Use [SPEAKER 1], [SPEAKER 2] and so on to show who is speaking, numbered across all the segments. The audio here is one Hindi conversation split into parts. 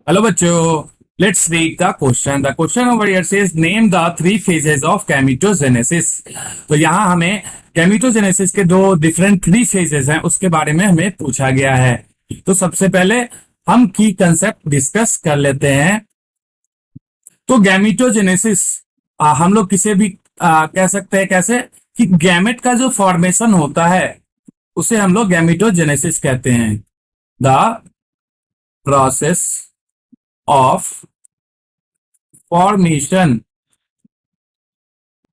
[SPEAKER 1] हेलो बच्चों, let's read the question. The question over here says name the three phases of gametogenesis. तो यहाँ हमें गैमेटोजेनेसिस के दो डिफरेंट थ्री फेजेस हैं, उसके बारे में हमें पूछा गया है। तो सबसे पहले हम की कंसेप्ट डिस्कस कर लेते हैं। तो गैमेटोजेनेसिस हम लोग किसे भी कह सकते हैं, कैसे कि गैमेट का जो फॉर्मेशन होता है उसे हम लोग गैमेटोजेनेसिस कहते हैं। The process of formation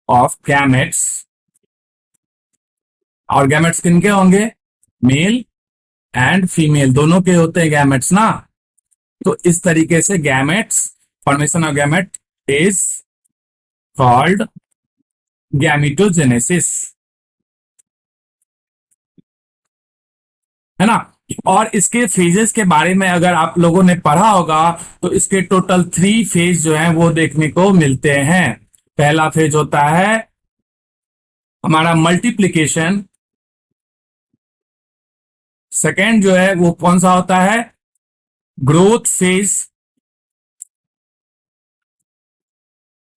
[SPEAKER 1] of gametes। और गैमेट्स किनके होंगे? मेल एंड फीमेल दोनों के होते हैं गैमेट्स ना। तो इस तरीके से gametes, formation of gamete is called gametogenesis, है ना। और इसके फेजेस के बारे में अगर आप लोगों ने पढ़ा होगा तो इसके टोटल थ्री फेज जो हैं वो देखने को मिलते हैं। पहला फेज होता है हमारा मल्टीप्लिकेशन। सेकेंड जो है वो कौन सा होता है? Growth phase.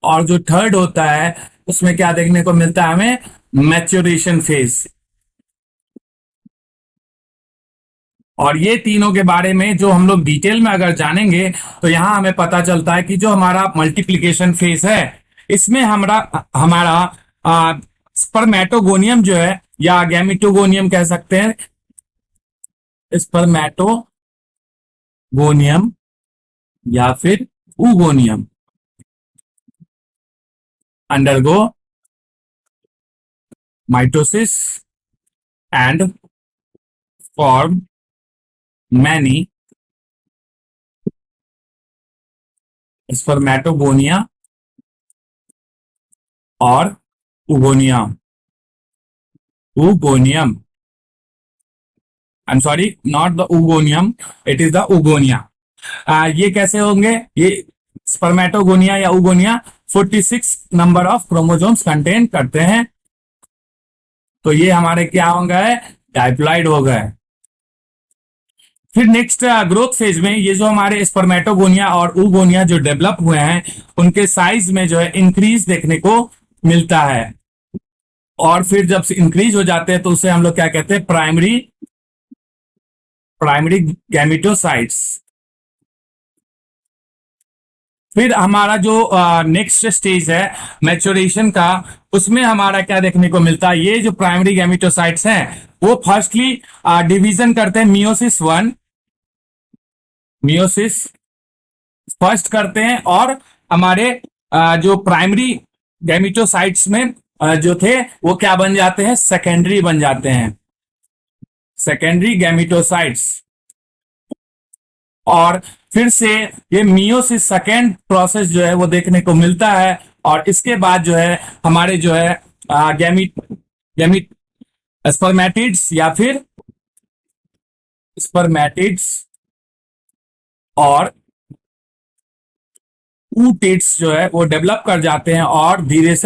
[SPEAKER 1] और जो थर्ड होता है उसमें क्या देखने को मिलता है हमें? Maturation phase. और ये तीनों के बारे में जो हम लोग डिटेल में अगर जानेंगे तो यहां हमें पता चलता है कि जो हमारा मल्टीप्लिकेशन फेज है इसमें हमारा स्पर्मेटोगोनियम जो है, या गैमेटोगोनियम कह सकते हैं, स्पर्मेटोगोनियम या फिर oogoनियम undergo mitosis and form many spermatogonia और oogoनियम। I am sorry, not the oogoनियम, इट इज द oogonia। ये कैसे होंगे? ये स्पर्मेटोगोनिया या oogoनिया 46 नंबर ऑफ क्रोमोसोम्स कंटेन करते हैं। तो ये हमारे क्या हो गए? डाइप्लॉइड हो गए। फिर नेक्स्ट ग्रोथ फेज में ये जो हमारे स्पर्मेटोगोनिया और oogoनिया जो डेवलप हुए हैं उनके साइज में जो है इंक्रीज देखने को मिलता है। और फिर जब इंक्रीज हो जाते हैं तो उसे हम लोग क्या कहते हैं? Primary gametocytes. फिर हमारा जो नेक्स्ट स्टेज है मैच्योरेशन का, उसमें हमारा क्या देखने को मिलता है? ये जो प्राइमरी गैमेटोसाइट्स हैं वो फर्स्टली डिवीजन करते हैं मियोसिस फर्स्ट करते हैं, और हमारे जो प्राइमरी गैमेटोसाइट्स में जो थे वो क्या बन जाते हैं? सेकेंडरी बन जाते हैं, सेकेंडरी गैमेटोसाइट्स। और फिर से ये मियोसिस सेकेंड प्रोसेस जो है वो देखने को मिलता है। और इसके बाद जो है हमारे जो है गैमिट स्पर्मेटिड्स या फिर स्पर्मेटिड्स और ootids जो है वो डेवलप कर जाते हैं। और धीरे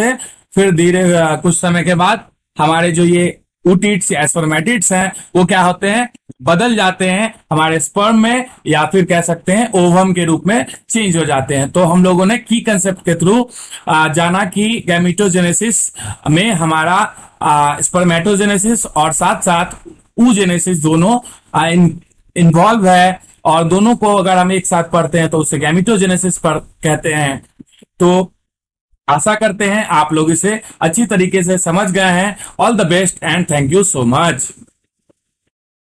[SPEAKER 1] कुछ समय के बाद हमारे जो ये ootids या स्पर्मेटिड्स हैं वो क्या होते हैं? बदल जाते हैं हमारे स्पर्म में, या फिर कह सकते हैं ओवम के रूप में चेंज हो जाते हैं। तो हम लोगों ने की कंसेप्ट के थ्रू जाना कि गैमेटोजेनेसिस में हमारा स्पर्मेटोजेनेसिस और साथ साथ oogenesis दोनों इन्वॉल्व है। और दोनों को अगर हम एक साथ पढ़ते हैं तो उसे गैमेटोजेनेसिस पर कहते हैं। तो आशा करते हैं आप लोग इसे अच्छी तरीके से समझ गए हैं। All the best and thank you so much.